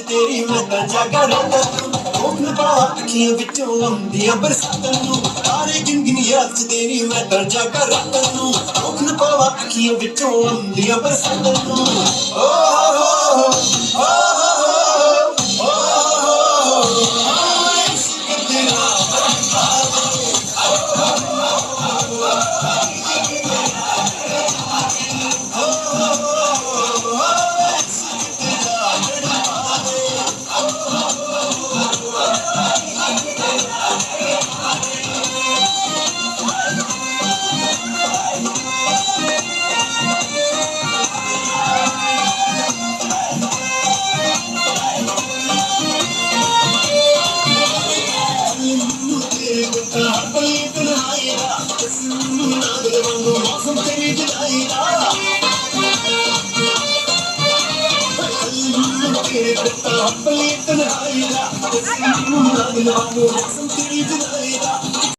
ਤੇਰੀ ਮੈਂ ਤਾਂ ਜਾਗਾ ਰਾਤਾਂ ਨੂੰ ਕੋਕਨ ਪਾਵਾ ਅੱਖੀਆਂ ਵਿੱਚੋਂ ਆਉਂਦੀਆਂ ਬਰਸਾਤਾਂ ਨੂੰ ਤਾਰੇ ਗਿਣਗਿਣ ਯਾਦ ਚ ਤੇਰੀ ਮੈਂ ਤਾਂ ਜਾਗਾ ਰਾਤਾਂ ਨੂੰ ਕੋਕਨ ਪਾਵਾ ਅੱਖੀਆਂ ਵਿੱਚੋਂ ਆਉਂਦੀਆਂ ਬਰਸਾਤਾਂ ਨੂੰ ਓ ਹੋ ਹੋ Please,